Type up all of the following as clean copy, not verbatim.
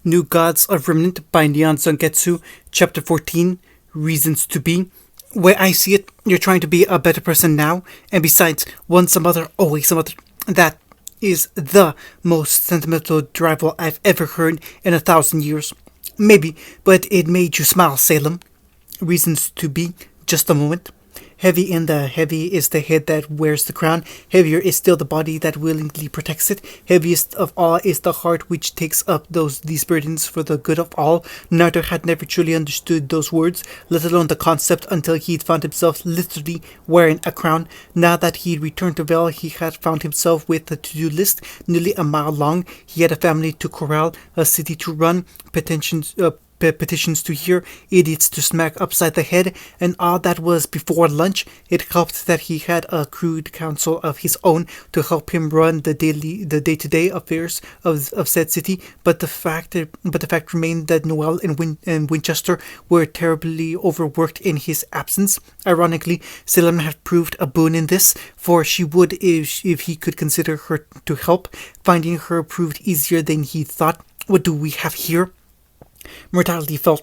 New Gods of Remnant by Neon Zangetsu, Chapter 14, Reasons to Be. Way I see it, you're trying to be a better person now, and besides, once a mother, always a mother. That is the most sentimental drivel I've ever heard in 1,000 years. Maybe, but it made you smile, Salem. Reasons to Be, just a moment. Heavy is the head that wears the crown. Heavier is still the body that willingly protects it. Heaviest of all is the heart which takes up these burdens for the good of all. Naruto had never truly understood those words, let alone the concept, until he'd found himself literally wearing a crown. Now that he'd returned to Vale, he had found himself with a to-do list nearly a mile long. He had a family to corral, a city to run, petitions to hear, idiots to smack upside the head, and all that was before lunch. It helped that he had a crude council of his own to help him run the day-to-day affairs of said city. But the fact remained that Noel and Winchester were terribly overworked in his absence. Ironically, Salem had proved a boon in this, for she would if he could consider her to help. Finding her proved easier than he thought. What do we have here? Mortality felt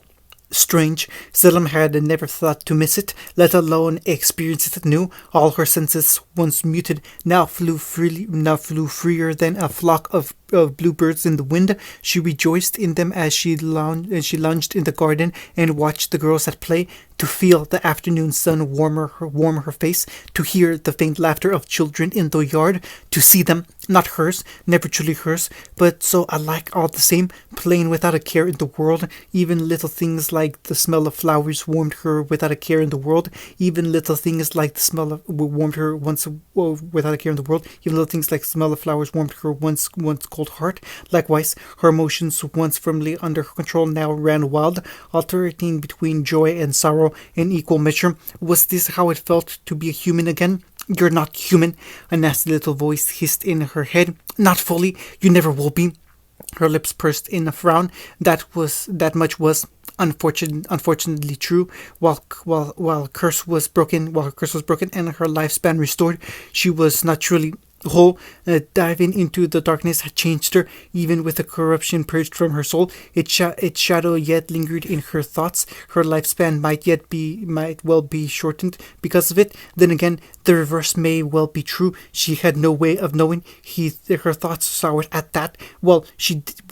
strange. Salem had never thought to miss it, let alone experience it anew. All her senses, once muted, now flew freer than a flock of bluebirds in the wind. She rejoiced in them as she lounged in the garden and watched the girls at play. To feel the afternoon sun warm her face, to hear the faint laughter of children in the yard, to see them, not hers, never truly hers, but so alike all the same, playing without a care in the world. Even little things like the smell of flowers warmed her without a care in the world. Even little things like the smell of warmed her once without a care in the world. Even little things like the smell of flowers warmed her once cold heart. Likewise, her emotions, once firmly under her control, now ran wild, alternating between joy and sorrow in equal measure. Was this how it felt to be a human again? You're not human, a nasty little voice hissed in her head. Not fully, you never will be. Her lips pursed in a frown. That much was unfortunately true. While curse was broken, and her lifespan restored, she was not truly whole. Diving into the darkness had changed her, even with the corruption purged from her soul. Its shadow yet lingered in her thoughts. Her lifespan might well be shortened because of it. Then again, the reverse may well be true. She had no way of knowing. Her thoughts soured at that. Well,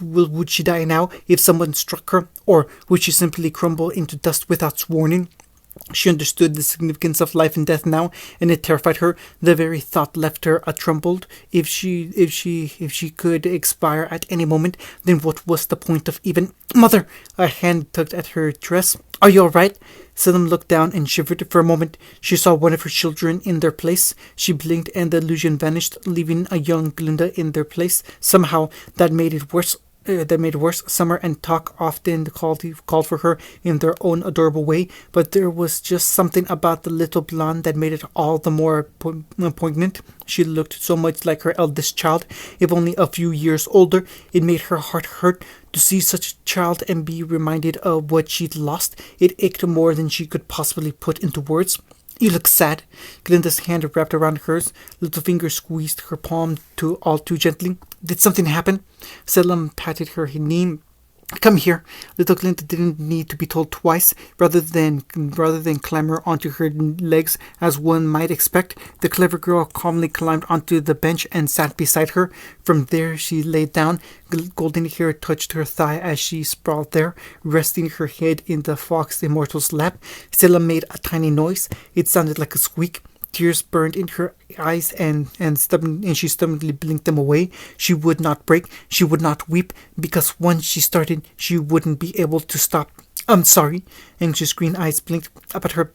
would she die now if someone struck her, or would she simply crumble into dust without warning? She understood the significance of life and death now, and it terrified her. The very thought left her troubled. If she could expire at any moment, then what was the point of even... Mother! A hand tugged at her dress. Are you all right? Salem looked down and shivered for a moment. She saw one of her children in their place. She blinked and the illusion vanished, leaving a young Glinda in their place. Somehow, that made it worse. Summer and Talk often called for her in their own adorable way, but there was just something about the little blonde that made it all the more poignant. She looked so much like her eldest child, if only a few years older. It made her heart hurt to see such a child and be reminded of what she'd lost. It ached more than she could possibly put into words. You look sad. Glinda's hand wrapped around hers. Little finger squeezed her palm all too gently. Did something happen? Salem patted her knee. Come here. Little Glinda didn't need to be told twice. Rather than clamber onto her legs as one might expect, the clever girl calmly climbed onto the bench and sat beside her. From there she lay down. Golden hair touched her thigh as she sprawled there, resting her head in the Fox Immortal's lap. Salem made a tiny noise. It sounded like a squeak. Tears burned in her eyes and she stubbornly blinked them away. She would not break. She would not weep, because once she started, she wouldn't be able to stop. I'm sorry. Anxious green eyes blinked up at her.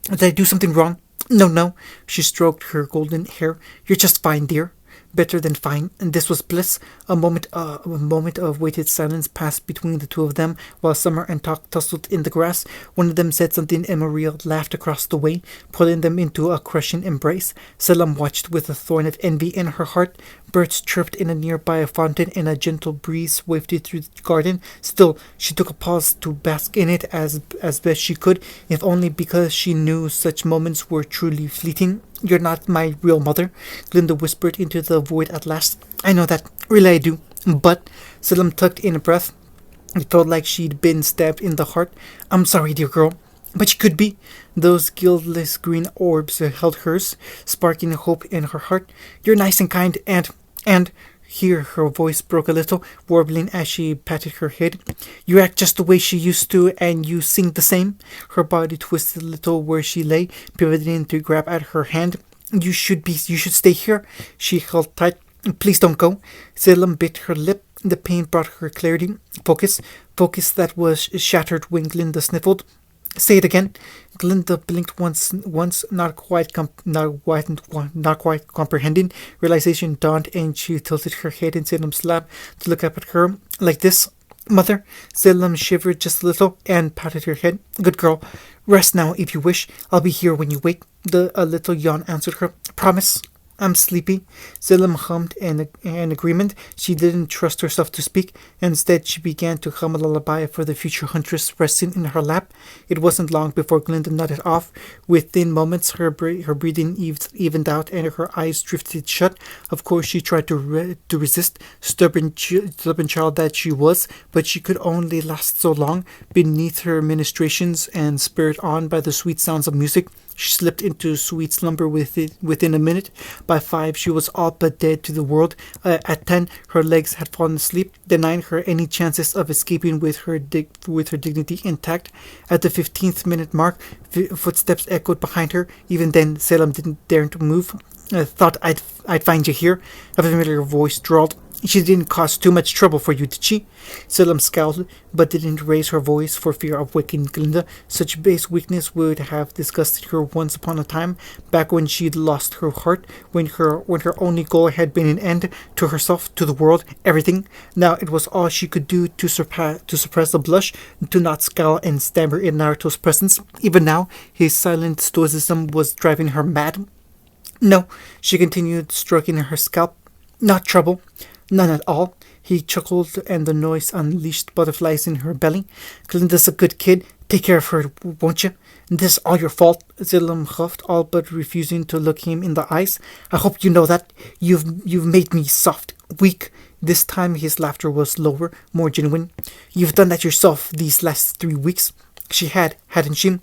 Did I do something wrong? No. She stroked her golden hair. You're just fine, dear. Better than fine, and this was bliss. A moment of weighted silence passed between the two of them, while Summer and Talk tussled in the grass. One of them said something, and Maria laughed across the way, pulling them into a crushing embrace. Salem watched with a thorn of envy in her heart. Birds chirped in a nearby fountain, and a gentle breeze wafted through the garden. Still, she took a pause to bask in it as best she could, if only because she knew such moments were truly fleeting. You're not my real mother, Glinda whispered into the void at last. I know that. Really I do. But... Salem tucked in a breath. It felt like she'd been stabbed in the heart. I'm sorry, dear girl. But she could be. Those guileless green orbs held hers, sparking hope in her heart. You're nice and kind, and here her voice broke a little, warbling as she patted her head. You act just the way she used to, and you sing the same. Her body twisted a little where she lay, pivoting to grab at her hand. You should stay here. She held tight. Please don't go. Salem bit her lip. The pain brought her clarity. Focus that was shattered when Glinda sniffled. Say it again. Glinda blinked once, not quite comprehending. Realization dawned, and she tilted her head in Salem's lap to look up at her. Like this, Mother? Salem shivered just a little and patted her head. Good girl. Rest now if you wish. I'll be here when you wake. A little yawn answered her. Promise? I'm sleepy. Salem hummed an agreement. She didn't trust herself to speak. Instead, she began to hum a lullaby for the future huntress resting in her lap. It wasn't long before Glinda nodded off. Within moments, her breathing evened out and her eyes drifted shut. Of course, she tried to resist, stubborn child that she was, but she could only last so long. Beneath her ministrations and spurred on by the sweet sounds of music, she slipped into sweet slumber within a minute. By 5, she was all but dead to the world. At 10, her legs had fallen asleep, denying her any chances of escaping with her dignity intact. At the 15th minute mark, footsteps echoed behind her. Even then, Salem didn't dare to move. Thought I'd find you here, a familiar voice drawled. She didn't cause too much trouble for you, did she? Salem scowled, but didn't raise her voice for fear of waking Glinda. Such base weakness would have disgusted her once upon a time, back when she'd lost her heart, when her only goal had been an end to herself, to the world, everything. Now it was all she could do to suppress the blush, to not scowl and stammer in Naruto's presence. Even now, his silent stoicism was driving her mad. No, she continued, stroking her scalp. Not trouble. None at all. He chuckled, and the noise unleashed butterflies in her belly. Glinda's a good kid. Take care of her, won't you? This all your fault, Salem huffed, all but refusing to look him in the eyes. I hope you know that. You've made me soft, weak. This time his laughter was lower, more genuine. You've done that yourself these last 3 weeks. She had, hadn't she?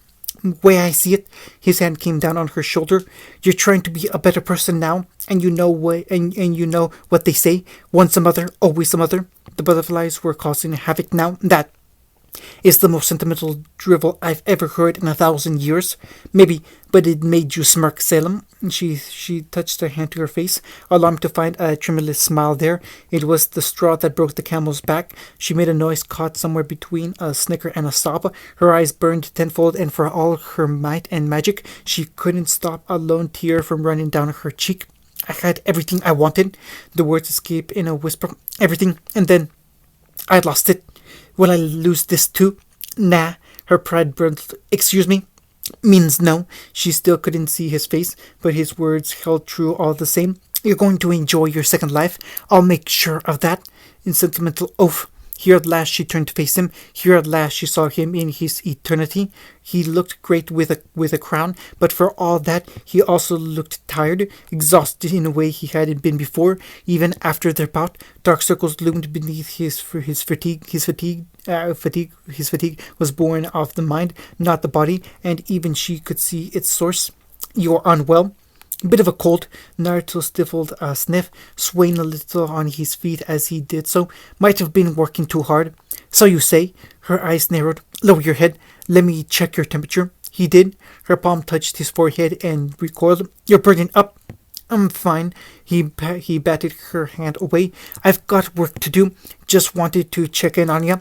Way I see it, his hand came down on her shoulder. You're trying to be a better person now, and you know what they say. Once a mother, always a mother. The butterflies were causing havoc now. That is the most sentimental drivel I've ever heard in 1,000 years. Maybe, but it made you smirk, Salem. She touched her hand to her face, alarmed to find a tremulous smile there. It was the straw that broke the camel's back. She made a noise caught somewhere between a snicker and a sob. Her eyes burned tenfold, and for all her might and magic, she couldn't stop a lone tear from running down her cheek. I had everything I wanted. The words escaped in a whisper. Everything, and then I lost it. Will I lose this too? Nah. Her pride burned. Excuse me? Means no. She still couldn't see his face, but his words held true all the same. You're going to enjoy your second life. I'll make sure of that. In sentimental oath. Here at last she turned to face him. Here at last she saw him in his eternity. He looked great with a crown, but for all that, he also looked tired, exhausted in a way he hadn't been before. Even after their bout, dark circles loomed beneath his fatigue. His fatigue was born of the mind, not the body, and even she could see its source. You're unwell. Bit of a cold. Naruto stifled a sniff, swaying a little on his feet as he did so. Might have been working too hard. So you say? Her eyes narrowed. Lower your head. Let me check your temperature. He did. Her palm touched his forehead and recoiled. You're burning up. I'm fine. He batted her hand away. I've got work to do. Just wanted to check in on you.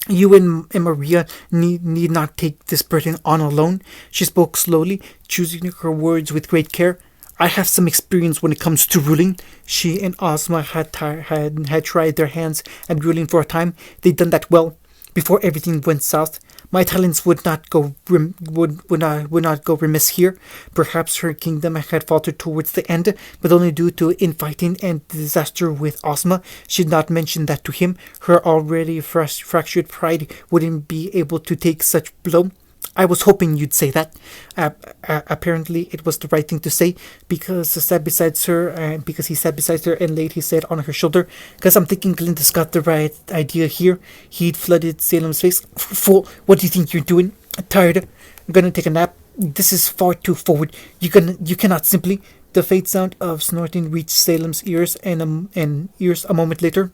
You and Maria need not take this burden on alone. She spoke slowly, choosing her words with great care. I have some experience when it comes to ruling. She and Ozma had tried their hands at ruling for a time. They'd done that well. Before everything went south, my talents would not go remiss here. Perhaps her kingdom had faltered towards the end, but only due to infighting and disaster with Ozma. She'd not mentioned that to him. Her already fractured pride wouldn't be able to take such blow. I was hoping you'd say that. Apparently, it was the right thing to say because he sat beside her and laid his head on her shoulder. Because I'm thinking Glinda's got the right idea here. He'd flooded Salem's face. Fool! What do you think you're doing? Tired? I'm gonna take a nap. This is far too forward. You cannot simply. The faint sound of snorting reached Salem's ears, and ears a moment later.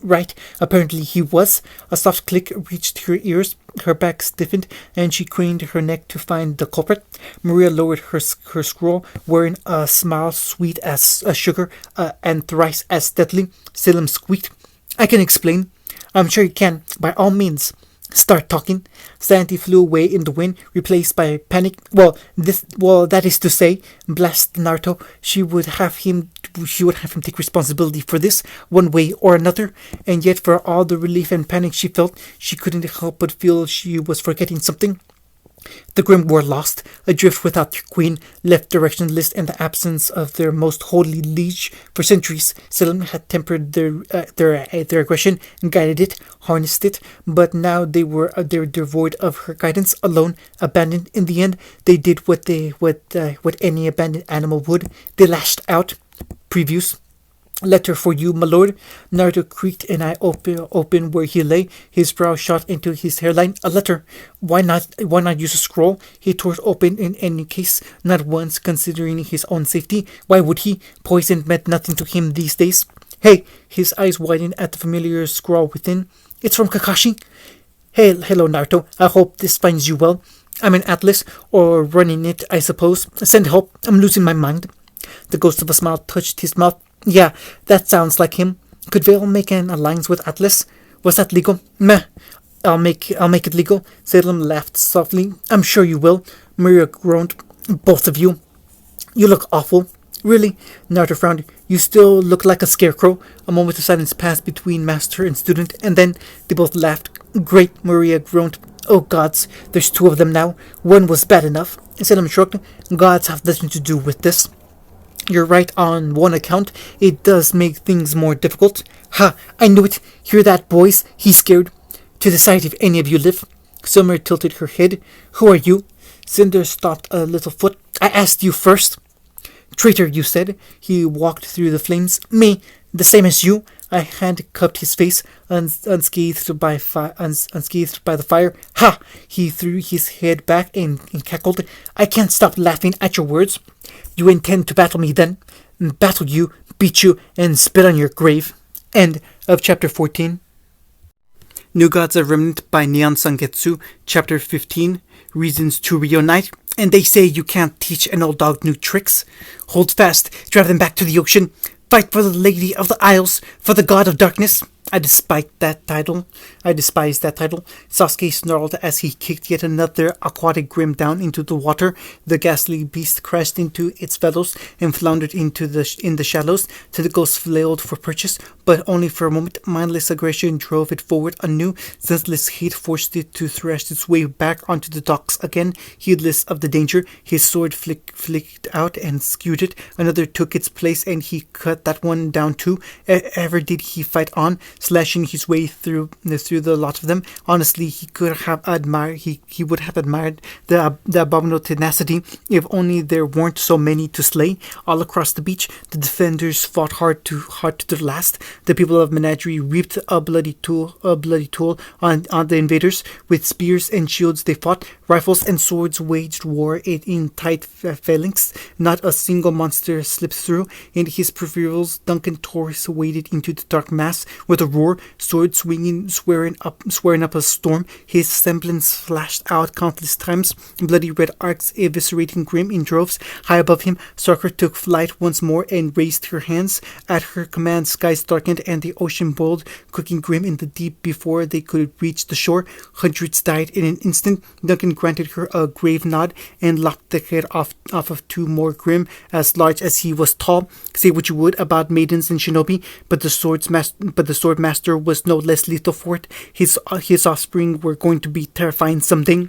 Right, apparently he was. A soft click reached her ears, her back stiffened, and she craned her neck to find the culprit. Maria lowered her scroll, wearing a smile sweet as sugar, and thrice as deadly. Salem squeaked. I can explain. I'm sure you can, by all means. Start talking. Sandy flew away in the wind, replaced by panic. That is to say, blast Naruto, she would have him take responsibility for this, one way or another, and yet for all the relief and panic she felt, she couldn't help but feel she was forgetting something. The Grim were lost, adrift without their queen, left directionless in the absence of their most holy liege. For centuries, Salem had tempered their aggression, guided it, harnessed it, but now they're devoid of her guidance, alone, abandoned. In the end, they did what any abandoned animal would. They lashed out. Previews. Letter for you, my lord. Naruto creaked an eye open where he lay. His brow shot into his hairline. A letter. Why not use a scroll? He tore it open in any case, not once considering his own safety. Why would he? Poison meant nothing to him these days. Hey! His eyes widened at the familiar scrawl within. It's from Kakashi. Hey, hello, Naruto. I hope this finds you well. I'm an Atlas, or running it, I suppose. Send help. I'm losing my mind. The ghost of a smile touched his mouth. Yeah, that sounds like him. Could Vale make an alliance with Atlas? Was that legal? Meh. I'll make it legal. Salem laughed softly. I'm sure you will. Maria groaned. Both of you. You look awful. Really? Naruto frowned. You still look like a scarecrow. A moment of silence passed between master and student, and then they both laughed. Great, Maria groaned. Oh gods, there's two of them now. One was bad enough. Salem shrugged. Gods have nothing to do with this. You're right on one account. It does make things more difficult. Ha! I knew it. Hear that, boys? He's scared. To decide if any of you live. Summer tilted her head. Who are you? Cinder stopped a little foot. I asked you first. Traitor, you said. He walked through the flames. Me, the same as you. A hand cupped his face, unscathed by the fire. Ha! He threw his head back and cackled. I can't stop laughing at your words. You intend to battle me then? Battle you, beat you, and spit on your grave. End of chapter 14. New Gods of Remnant by Neon Sangetsu, chapter 15, Reasons to Reunite. And they say you can't teach an old dog new tricks. Hold fast, drive them back to the ocean. Fight for the Lady of the Isles, for the God of Darkness. I despise that title. Sasuke snarled as he kicked yet another aquatic grim down into the water. The ghastly beast crashed into its fellows and floundered in the shallows. Tentacles flailed for purchase, but only for a moment. Mindless aggression drove it forward anew. Senseless hate forced it to thrash its way back onto the docks again. Heedless of the danger, his sword flicked out and skewed it. Another took its place, and he cut that one down too. Ever did he fight on, slashing his way through the lot of them. Honestly, he would have admired the abominable tenacity if only there weren't so many to slay. All across the beach, the defenders fought hard to the last. The people of Menagerie reaped a bloody toll on the invaders. With spears and shields they fought. Rifles and swords waged war in tight phalanx. Not a single monster slipped through. In his peripherals, Duncan Torres waded into the dark mass with a roar, sword swinging, swearing up a storm. His semblance flashed out countless times, bloody red arcs eviscerating Grim in droves. High above him, Sakura took flight once more and raised her hands. At her command, skies darkened and the ocean boiled, cooking Grim in the deep before they could reach the shore. Hundreds died in an instant. Duncan granted her a grave nod and lopped the head off of two more Grim, as large as he was tall. Say what you would about maidens and shinobi, but the sword master was no less lethal for it. His offspring were going to be terrifying someday.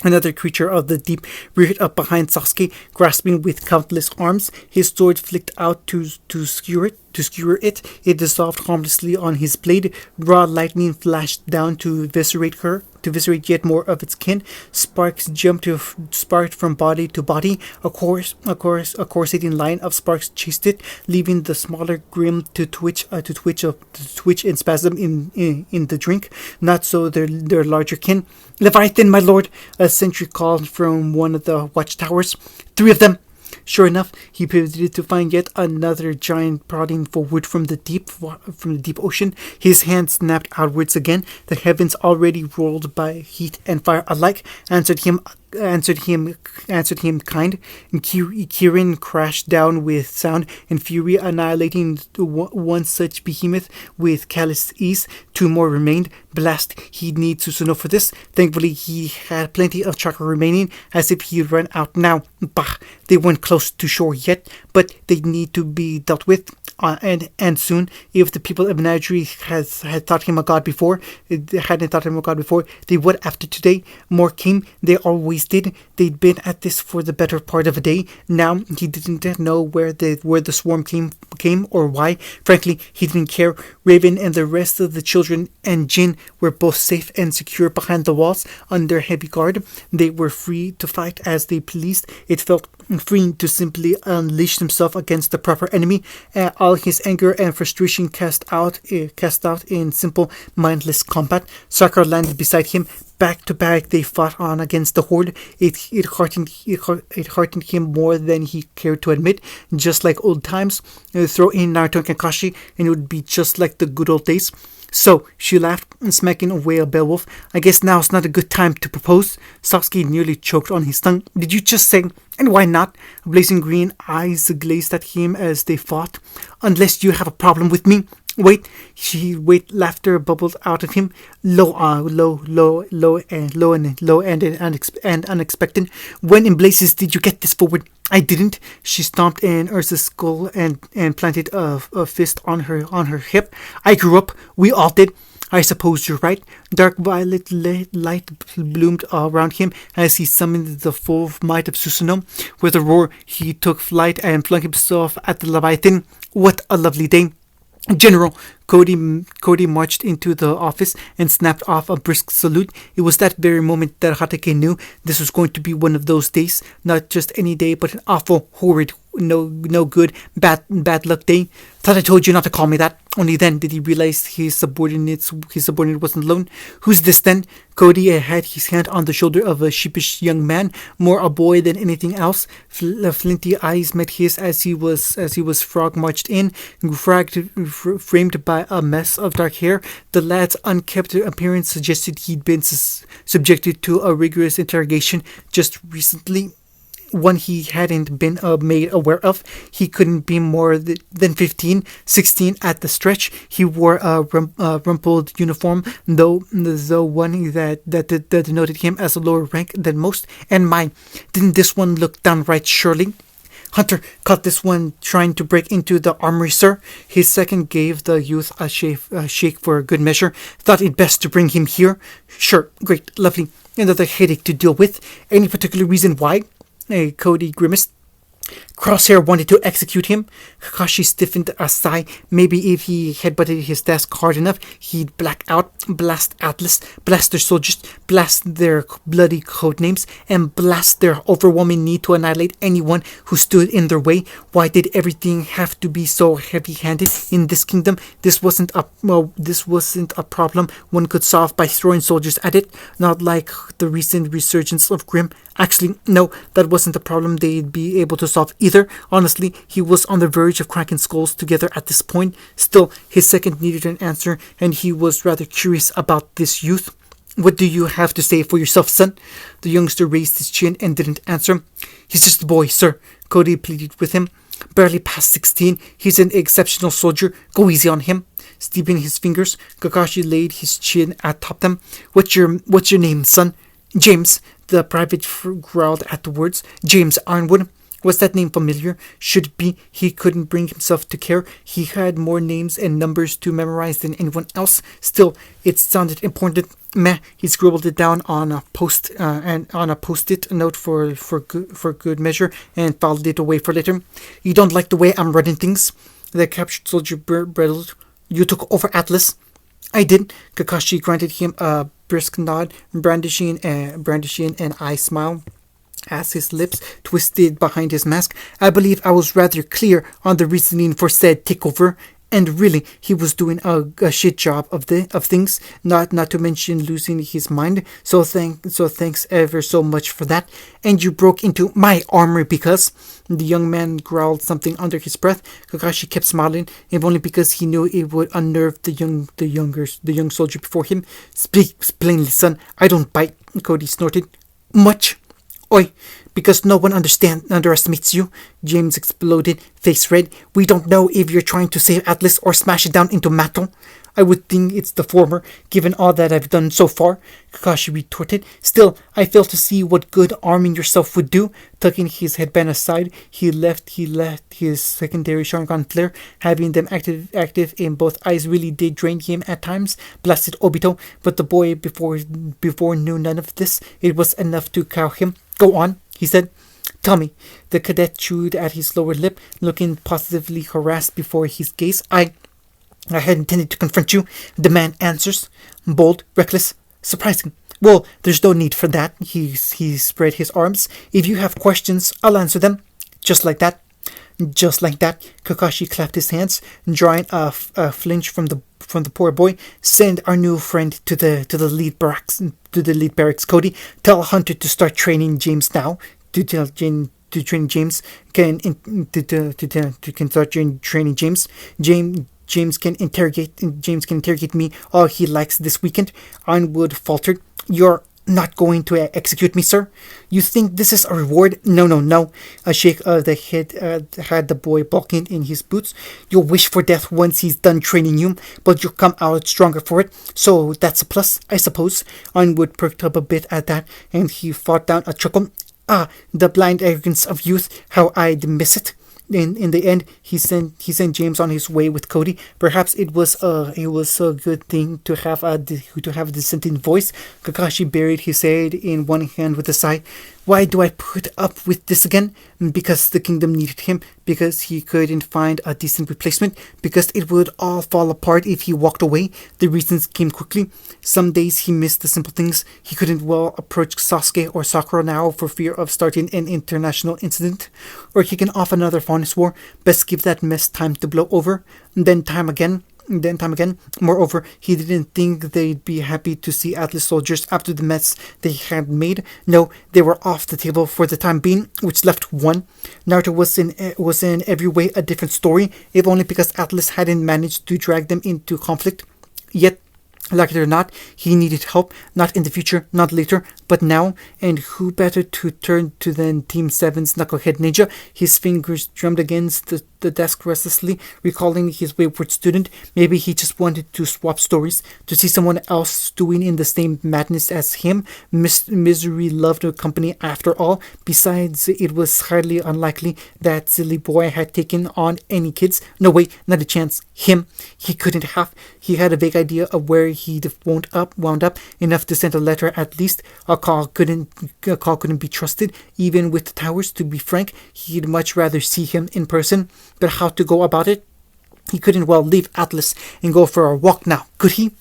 Another creature of the deep reared up behind Sasuke, grasping with countless arms. His sword flicked out to skewer it. It dissolved harmlessly on his blade. Raw lightning flashed down to eviscerate her. to eviscerate yet more of its kin. Sparks sparked from body to body. A coruscating line of sparks chased it, leaving the smaller Grim to twitch and spasm in the drink. Not so their larger kin. Leviathan, my lord, a sentry called from one of the watchtowers. 3 of them. Sure enough, he pivoted to find yet another giant prodding forward from the deep ocean. His hand snapped outwards again. The heavens, already rolled by heat and fire alike, answered him kind. And Kieran crashed down with sound and fury, annihilating one such behemoth with callous ease. 2 more remained. Blast, he'd need Susanoo for this. Thankfully, he had plenty of chakra remaining, as if he'd run out now. Bah, they weren't close to shore yet, but they'd need to be dealt with. And soon, if the people of Menagerie had thought him a god before, they would after today. More came, they always did. They'd been at this for the better part of a day. Now he didn't know where the swarm came or why. Frankly, he didn't care. Raven and the rest of the children and Jin were both safe and secure behind the walls under heavy guard. They were free to fight as they pleased. It felt free to simply unleash himself against the proper enemy. All his anger and frustration cast out in simple, mindless combat. Sakura landed beside him. Back to back, they fought on against the horde. It heartened him more than he cared to admit. Just like old times, throw in Naruto and Kakashi, and it would be just like the good old days. So, she laughed, smacking away a Beowulf. I guess now's not a good time to propose. Sasuke nearly choked on his tongue. Did you just say, and why not? Blazing green eyes glazed at him as they fought. Unless you have a problem with me. Wait, laughter bubbled out of him. Low and unexpected. When in blazes did you get this forward? I didn't. She stomped in Ursa's skull and planted a fist on her hip. I grew up. We all did. I suppose you're right. Dark violet light bloomed around him as he summoned the full might of Susanoo. With a roar, he took flight and flung himself at the Leviathan. What a lovely day. General, Cody marched into the office and snapped off a brisk salute. It was that very moment that Hatake knew this was going to be one of those days. Not just any day, but an awful, horrid, no good, bad luck day. Thought I told you not to call me that. Only then did he realize his subordinate wasn't alone. Who's this then? Cody had his hand on the shoulder of a sheepish young man, more a boy than anything else. Flinty eyes met his as he was frog marched in, framed by a mess of dark hair. The lad's unkempt appearance suggested he'd been subjected to a rigorous interrogation just recently. One he hadn't been made aware of. He couldn't be more than 15, 16 at the stretch. He wore a rumpled uniform, though one that denoted him as a lower rank than most. And didn't this one look downright surely? Hunter caught this one trying to break into the armory, sir. His second gave the youth a shake for good measure. Thought it best to bring him here. Sure, great, lovely. Another headache to deal with. Any particular reason why? Cody grimaced. Crosshair wanted to execute him. Kakashi stiffened a sigh. Maybe if he headbutted his desk hard enough, he'd black out, blast Atlas, blast their soldiers, blast their bloody code names, and blast their overwhelming need to annihilate anyone who stood in their way. Why did everything have to be so heavy-handed in this kingdom? This wasn't a problem one could solve by throwing soldiers at it. Not like the recent resurgence of Grim. Actually, no, that wasn't a problem they'd be able to solve either. Honestly, he was on the verge of cracking skulls together at this point. Still, his second needed an answer, and he was rather curious about this youth. What do you have to say for yourself, son? The youngster raised his chin and didn't answer. He's just a boy, sir, Cody pleaded with him. Barely past 16, he's an exceptional soldier. Go easy on him. Steeping his fingers, Kakashi laid his chin atop them. What's your name, son? James, the private growled at the words. James Ironwood. Was that name familiar? Should be. He couldn't bring himself to care. He had more names and numbers to memorize than anyone else. Still, it sounded important. Meh. He scribbled it down on a post-it note for good measure and filed it away for later. You don't like the way I'm running things? The captured soldier bridled. You took over Atlas. I did. Kakashi granted him a brisk nod, brandishing an eye smile as his lips twisted behind his mask. I believe I was rather clear on the reasoning for said takeover, and really, he was doing a shit job of things. Not to mention losing his mind. So thanks ever so much for that. And you broke into my armor because the young man growled something under his breath. Kakashi kept smiling, if only because he knew it would unnerve the young soldier before him. Speak plainly, son. I don't bite. Cody snorted. Much. Oi, because no one underestimates you, James exploded, face red. We don't know if you're trying to save Atlas or smash it down into metal. I would think it's the former, given all that I've done so far, Kakashi retorted. Still, I fail to see what good arming yourself would do. Tucking his headband aside, he left his secondary Sharingan flare. Having them active in both eyes really did drain him at times, blasted Obito, but the boy before knew none of this. It was enough to cow him. Go on, he said. Tell me. The cadet chewed at his lower lip, looking positively harassed before his gaze. I had intended to confront you, the man answers. Bold, reckless, surprising. Well, there's no need for that. He spread his arms. If you have questions, I'll answer them. Just like that. Just like that. Kakashi clapped his hands, drawing a flinch from the poor boy. Send our new friend to the lead barracks. To the lead barracks, Cody. Tell Hunter to start training James now. To train James can start training James. James can interrogate me all he likes this weekend. Ironwood faltered. You're not going to execute me, sir? You think this is a reward? No. A shake of the head had the boy balking in his boots. You'll wish for death once he's done training you, but you'll come out stronger for it. So that's a plus, I suppose. Ironwood perked up a bit at that, and he fought down a chuckle. Ah, the blind arrogance of youth, how I'd miss it. In the end, he sent James on his way with Cody. Perhaps it was a good thing to have a dissenting voice. Kakashi buried his head in one hand with a sigh. Why do I put up with this again? Because the kingdom needed him. Because he couldn't find a decent replacement. Because it would all fall apart if he walked away. The reasons came quickly. Some days he missed the simple things. He couldn't well approach Sasuke or Sakura now for fear of starting an international incident. Or kicking off another Faunus war. Best give that mess time to blow over. And then time again. Moreover, he didn't think they'd be happy to see Atlas soldiers after the mess they had made. No, they were off the table for the time being, which left one. Naruto was in every way a different story, if only because Atlas hadn't managed to drag them into conflict. Yet, like it or not, he needed help, not in the future, not later, but now, and who better to turn to than Team 7's Knucklehead Ninja? His fingers drummed against the desk restlessly, recalling his wayward student. Maybe he just wanted to swap stories, to see someone else doing in the same madness as him. Misery loved her company after all. Besides, it was highly unlikely that silly boy had taken on any kids. No, wait, not a chance. Him. He couldn't have. He had a vague idea of where he'd wound up, enough to send a letter at least. A call couldn't be trusted, even with the towers. To be frank, he'd much rather see him in person. But how to go about it? He couldn't well leave Atlas and go for a walk now, could he?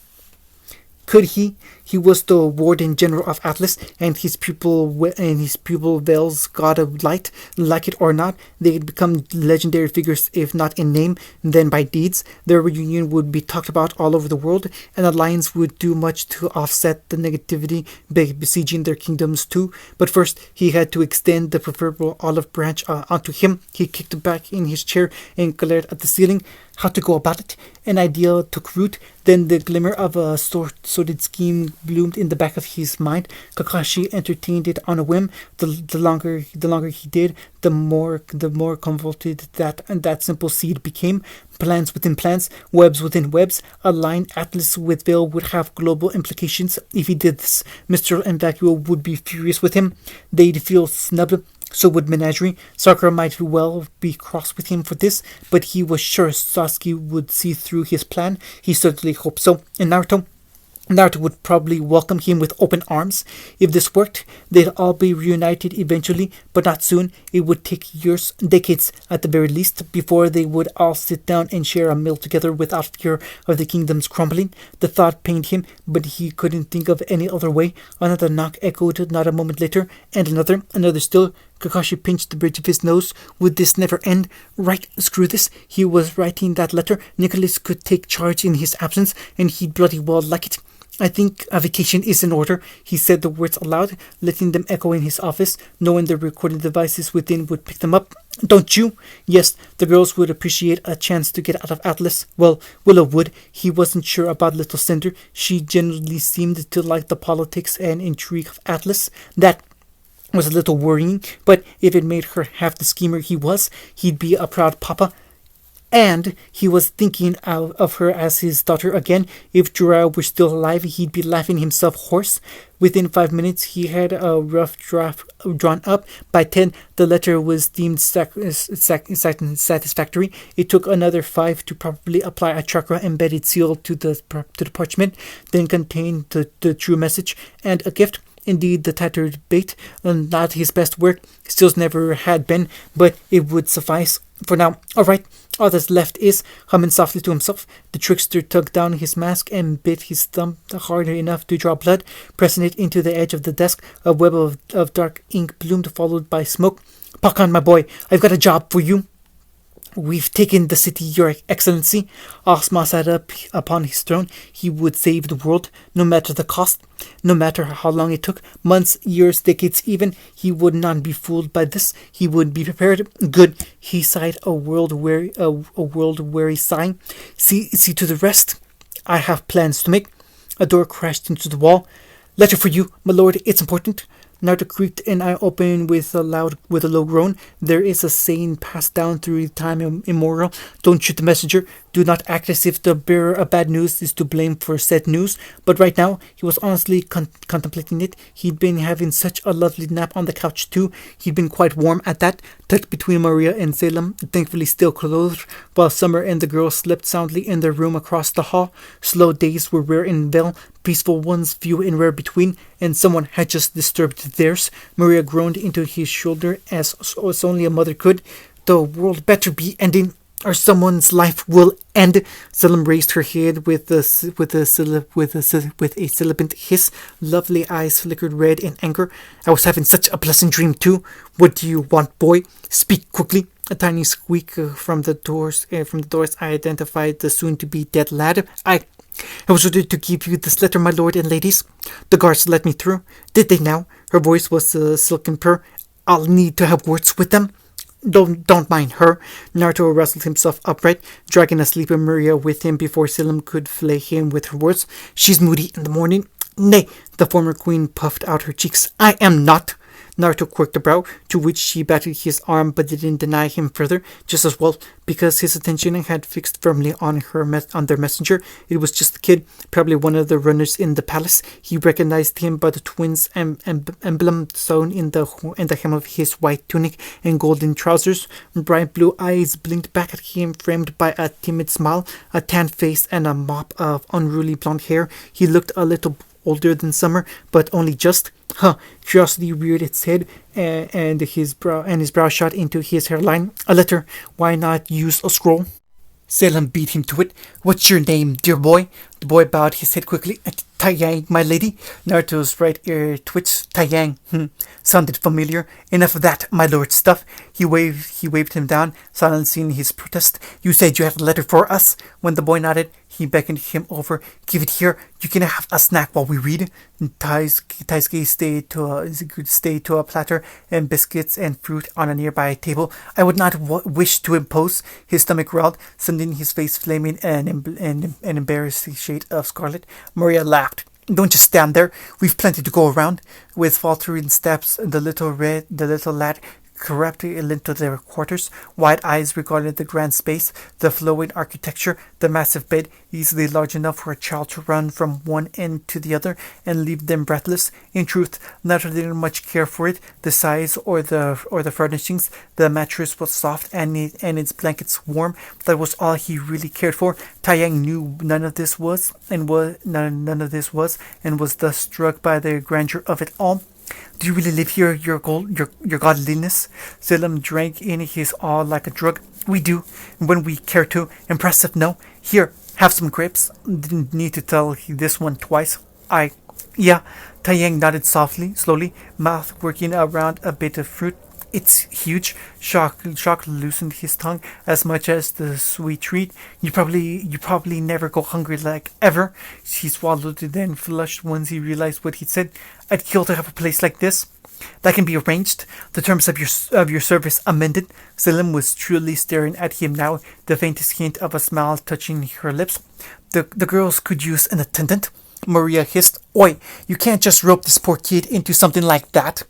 He was the warden general of Atlas, and his pupil Vale's god of light. Like it or not, they had become legendary figures, if not in name, then by deeds. Their reunion would be talked about all over the world, and alliance would do much to offset the negativity besieging their kingdoms too. But first, he had to extend the proverbial olive branch onto him. He kicked back in his chair and glared at the ceiling. How to go about it? An idea took root. Then the glimmer of a sordid scheme bloomed in the back of his mind. Kakashi entertained it on a whim. The longer he did, the more convoluted that simple seed became. Plans within plans, webs within webs. A line Atlas with Veil would have global implications. If he did this, Mr. Vacuo would be furious with him. They'd feel snubbed. So would Menagerie. Sakura might well be cross with him for this, but he was sure Sasuke would see through his plan. He certainly hoped so. And Naruto? Naruto would probably welcome him with open arms. If this worked, they'd all be reunited eventually, but not soon. It would take years, decades at the very least, before they would all sit down and share a meal together without fear of the kingdom's crumbling. The thought pained him, but he couldn't think of any other way. Another knock echoed not a moment later, and another still. Kakashi pinched the bridge of his nose. Would this never end? Right, screw this. He was writing that letter. Nicholas could take charge in his absence, and he'd bloody well like it. I think a vacation is in order. He said the words aloud, letting them echo in his office, knowing the recording devices within would pick them up. Don't you? Yes, the girls would appreciate a chance to get out of Atlas. Well, Willow would. He wasn't sure about Little Cinder. She generally seemed to like the politics and intrigue of Atlas. That was a little worrying, but if it made her half the schemer he was, he'd be a proud papa. And he was thinking of her as his daughter again. If Jiraiya were still alive, he'd be laughing himself hoarse. Within 5 minutes, he had a rough draft drawn up. By 10, the letter was deemed satisfactory. It took another 5 to properly apply a chakra embedded seal to the parchment, then contained the true message and a gift. Indeed, the tattered bait, not his best work, still never had been, but it would suffice for now. All right, all that's left is, humming softly to himself, the trickster tugged down his mask and bit his thumb hard enough to draw blood, pressing it into the edge of the desk. A web of dark ink bloomed, followed by smoke. Pakan, my boy, I've got a job for you. We've taken the city, Your Excellency. Ozma sat up upon his throne. He would save the world, no matter the cost, no matter how long it took, months, years, decades even. He would not be fooled by this. He would be prepared. Good. He sighed a world-weary sigh. See to the rest. I have plans to make. A door crashed into the wall. Letter for you, my lord. It's important. Naruto creaked an eye open with a low groan. There is a saying passed down through time immemorial. Don't shoot the messenger. Do not act as if the bearer of bad news is to blame for said news. But right now, he was honestly contemplating it. He'd been having such a lovely nap on the couch too. He'd been quite warm at that, tucked between Maria and Salem, thankfully still clothed, while Summer and the girls slept soundly in their room across the hall. Slow days were rare in Vale, peaceful ones few and rare between, and someone had just disturbed theirs. Maria groaned into his shoulder as only a mother could. The world better be ending, or someone's life will end. Selim raised her head with a sibilant hiss. Lovely eyes flickered red in anger. I was having such a pleasant dream too. What do you want, boy? Speak quickly. A tiny squeak from the doors. I identified the soon-to-be dead lad. I was ordered to give you this letter, my lord and ladies. The guards let me through. Did they now? Her voice was a silken purr. I'll need to have words with them. Don't mind her. Naruto wrestled himself upright, dragging a sleepy Maria with him before Selim could flay him with her words. She's moody in the morning. Nay, the former queen puffed out her cheeks. I am not. Naruto quirked a brow, to which she batted his arm but didn't deny him further, just as well, because his attention had fixed firmly on their messenger. It was just a kid, probably one of the runners in the palace. He recognized him by the twins' emblem sewn in the hem of his white tunic and golden trousers. Bright blue eyes blinked back at him, framed by a timid smile, a tanned face, and a mop of unruly blonde hair. He looked a little older than Summer, but only just. Curiosity reared its head, and his brow shot into his hairline. A letter. Why not use a scroll? Salem beat him to it. What's your name, dear boy? The boy bowed his head quickly. Taiyang, my lady. Naruto's right ear twitched. Taiyang. Sounded familiar. Enough of that, my lord stuff. He waved him down, silencing his protest. You said you had a letter for us? When the boy nodded, he beckoned him over. Give it here. You can have a snack while we read. Taisuke stayed to a platter and biscuits and fruit on a nearby table. I would not wish to impose. His stomach growled, sending his face flaming an embarrassing shade of scarlet. Maria laughed. Don't just stand there. We've plenty to go around. With faltering steps, the little lad crept into their quarters. Wide eyes regarded the grand space, the flowing architecture, the massive bed, easily large enough for a child to run from one end to the other and leave them breathless. In truth, neither didn't much care for it, the size or the furnishings. The mattress was soft and its blankets warm. That was all he really cared for. Taeyang knew none of this was and was thus struck by the grandeur of it all. Do you really live here, your godliness? Selim drank in his awe like a drug. We do, when we care to. Impressive, no? Here, have some grapes. Didn't need to tell this one twice. Yeah. Taeyang nodded slowly, mouth working around a bit of fruit. It's huge. Shock loosened his tongue as much as the sweet treat. You probably never go hungry like ever. He swallowed it, then flushed once he realized what he'd said. I'd kill to have a place like this. That can be arranged. The terms of your service amended. Selim was truly staring at him now, the faintest hint of a smile touching her lips. The girls could use an attendant. Maria hissed. Oi, you can't just rope this poor kid into something like that.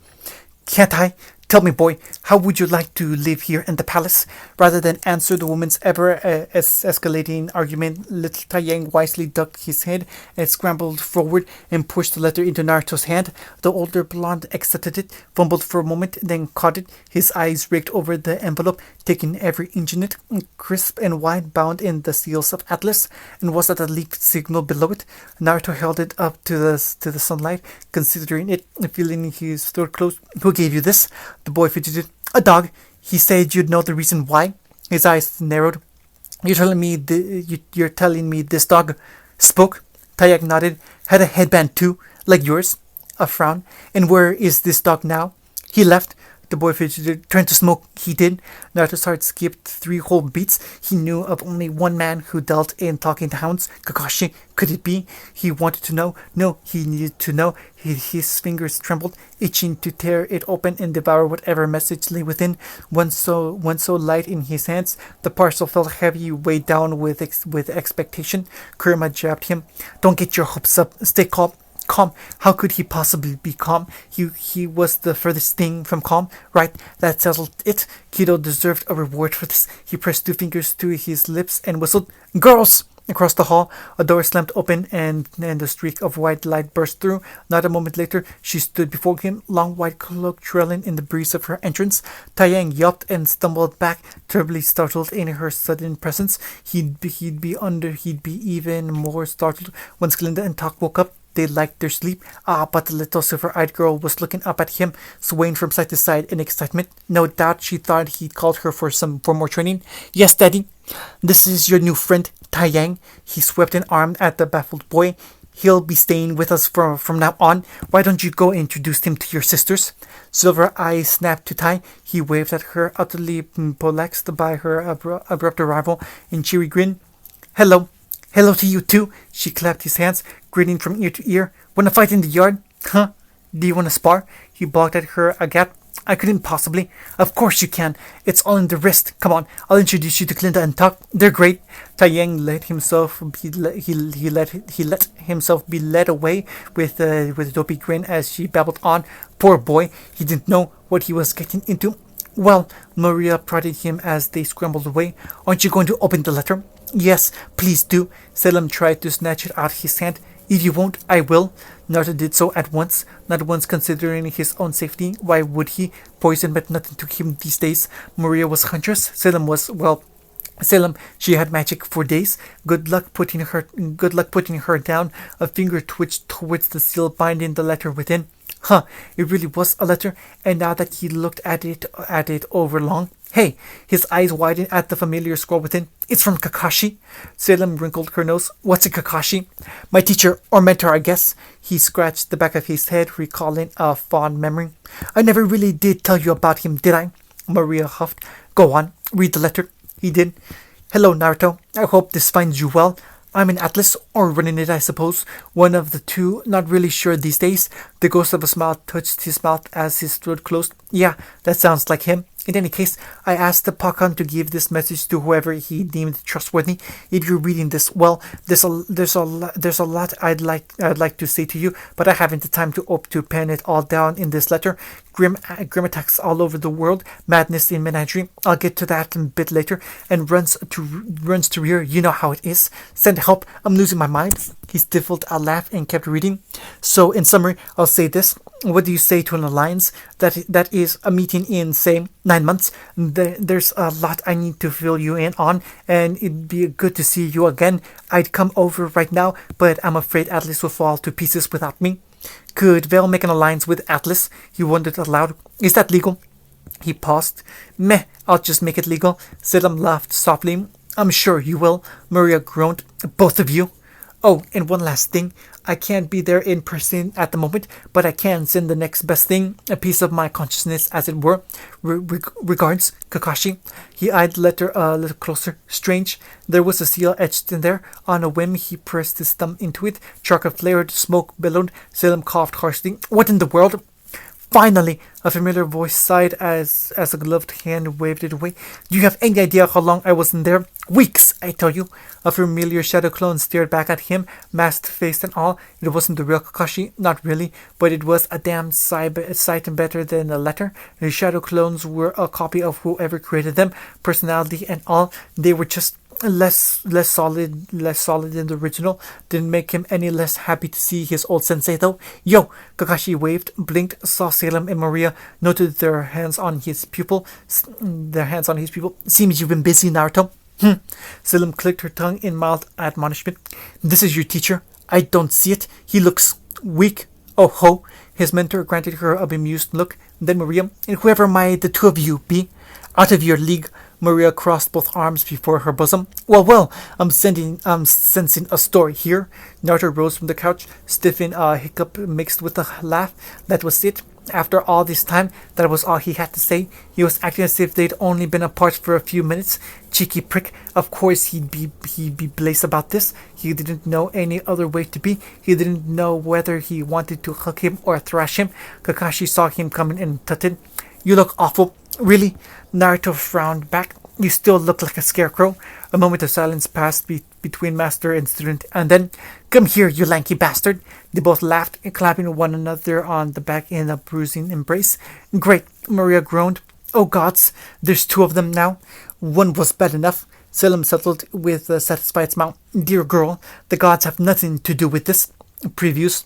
Can't I? Tell me, boy, how would you like to live here in the palace? Rather than answer the woman's ever-escalating argument, little Taeyang wisely ducked his head and scrambled forward and pushed the letter into Naruto's hand. The older blonde accepted it, fumbled for a moment, then caught it. His eyes raked over the envelope, taking every inch in it, crisp and white, bound in the seals of Atlas, and was at a leaf signal below it. Naruto held it up to the sunlight, considering it, feeling his throat close. Who gave you this? The boy fidgeted. A dog. He said you'd know the reason why. His eyes narrowed. You're telling me this dog spoke? Taeyang nodded. Had a headband too, like yours. A frown. And where is this dog now? He left. The boy fidgeted. Trying to smoke. He did. Naruto's heart skipped 3 whole beats. He knew of only one man who dealt in talking to hounds. Kakashi. Could it be? He wanted to know. No, he needed to know. His fingers trembled, itching to tear it open and devour whatever message lay within. One so light in his hands, the parcel felt heavy, weighed down with expectation. Kurama jabbed him. Don't get your hopes up. Stay calm. Calm. How could he possibly be calm? He was the furthest thing from calm. Right, that settled it. Kido deserved a reward for this. He pressed 2 fingers to his lips and whistled. Girls! Across the hall, a door slammed open and a streak of white light burst through. Not a moment later, she stood before him, long white cloak trailing in the breeze of her entrance. Taeyang yelped and stumbled back, terribly startled in her sudden presence. He'd be even more startled once Glinda and Talk woke up. They liked their sleep. But the little silver-eyed girl was looking up at him, swaying from side to side in excitement. No doubt she thought he'd called her for more training. Yes, Daddy. This is your new friend, Taeyang. He swept an arm at the baffled boy. He'll be staying with us from now on. Why don't you go introduce him to your sisters? Silver eyes snapped to Tai. He waved at her, utterly perplexed by her abrupt arrival, and cheery grin. Hello. Hello to you too. She clapped his hands, grinning from ear to ear. Wanna fight in the yard? Huh? Do you wanna spar? He balked at her agap. I couldn't possibly. Of course you can. It's all in the wrist. Come on, I'll introduce you to Glinda and Tuck. They're great. Taeyang let himself be led away with a dopey grin as she babbled on. Poor boy, he didn't know what he was getting into. Well, Maria prodded him as they scrambled away. Aren't you going to open the letter? Yes, please do. Selim tried to snatch it out of his hand. If you won't, I will. Naruto did so at once, not once considering his own safety. Why would he? Poison meant nothing to him these days. Maria was huntress. Selim, she had magic for days. Good luck putting her down. A finger twitched towards the seal binding the letter within. Huh, it really was a letter, and now that he looked at it over long. Hey, his eyes widened at the familiar scroll within. It's from Kakashi. Salem wrinkled her nose. What's a Kakashi? My teacher, or mentor, I guess. He scratched the back of his head, recalling a fond memory. I never really did tell you about him, did I? Maria huffed. Go on, read the letter. He did. Hello, Naruto. I hope this finds you well. I'm in Atlas, or running it, I suppose. One of the two, not really sure these days. The ghost of a smile touched his mouth as his throat closed. Yeah, that sounds like him. In any case, I asked the Pakan to give this message to whoever he deemed trustworthy. If you're reading this, well, there's a lot I'd like to say to you, but I haven't the time to pen it all down in this letter. Grim attacks all over the world, madness in menagerie. I'll get to that a bit later. And runs to rear. You know how it is. Send help. I'm losing my mind. He stifled a laugh and kept reading. So, in summary, I'll say this. What do you say to an alliance that is a meeting in, say, 9 months? There's a lot I need to fill you in on, and it'd be good to see you again. I'd come over right now, but I'm afraid Atlas will fall to pieces without me. Could Vale make an alliance with Atlas? He wondered aloud. Is that legal? He paused. Meh, I'll just make it legal. Selim laughed softly. I'm sure you will. Maria groaned. Both of you. Oh, and one last thing. I can't be there in person at the moment, but I can send the next best thing, a piece of my consciousness, as it were. Regards, Kakashi. He eyed the letter a little closer. Strange. There was a seal etched in there. On a whim, he pressed his thumb into it. Charcoal flared, smoke billowed. Selim coughed harshly. What in the world? Finally, a familiar voice sighed as a gloved hand waved it away. Do you have any idea how long I was in there? Weeks, I tell you. A familiar shadow clone stared back at him, masked face and all. It wasn't the real Kakashi, not really, but it was a damn sight and better than a letter. The shadow clones were a copy of whoever created them, personality and all. They were just less solid than the original. Didn't make him any less happy to see his old sensei though. Yo! Kakashi waved, blinked, saw Salem and Maria, noted their hands on his pupil. Seems you've been busy, Naruto. Salem clicked her tongue in mild admonishment. This is your teacher? I don't see it. He looks weak. Oh ho! His mentor granted her a bemused look. Then Maria, and whoever might the two of you be? Out of your league. Maria crossed both arms before her bosom. Well, I'm sensing a story here. Naruto rose from the couch, stiffened a hiccup mixed with a laugh. That was it. After all this time, that was all he had to say. He was acting as if they'd only been apart for a few minutes. Cheeky prick. Of course he'd be blaze about this. He didn't know any other way to be. He didn't know whether he wanted to hug him or thrash him. Kakashi saw him coming and tutted. You look awful. Really? Naruto frowned back. You still look like a scarecrow. A moment of silence passed between master and student, and then, come here, you lanky bastard. They both laughed, clapping one another on the back in a bruising embrace. Great, Maria groaned. Oh gods, there's two of them now. One was bad enough. Selim settled with a satisfied smile. Dear girl, the gods have nothing to do with this. Previews.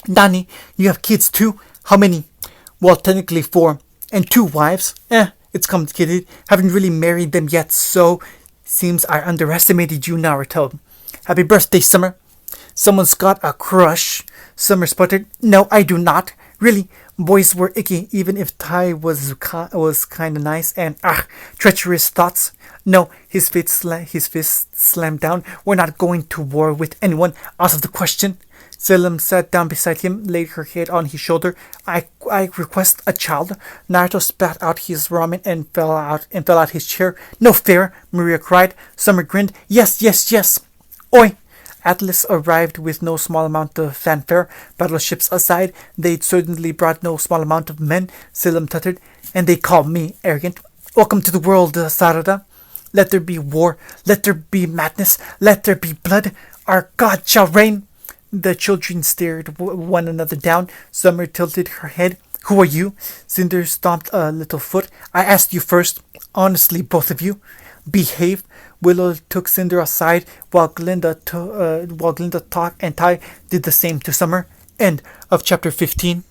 Nani, you have kids too? How many? Well, technically 4. And 2 wives? It's complicated. Haven't really married them yet, so seems I underestimated you, Naruto. Happy birthday, Summer. Someone's got a crush. Summer sputtered. No, I do not. Really, boys were icky, even if Tai was kind of nice and treacherous thoughts. No, his fist slammed down. We're not going to war with anyone. Out of the question. Selim sat down beside him, laid her head on his shoulder. I request a child. Naruto spat out his ramen and fell out his chair. No fair, Maria cried. Summer grinned. Yes. Oi! Atlas arrived with no small amount of fanfare. Battleships aside, they'd certainly brought no small amount of men, Selim tuttered. And they call me arrogant. Welcome to the world, Sarada. Let there be war. Let there be madness. Let there be blood. Our God shall reign. The children stared one another down. Summer tilted her head. Who are you? Cinder stomped a little foot. I asked you first. Honestly, both of you. Behave. Willow took Cinder aside while Glinda talked and Tai did the same to Summer. End of chapter 15.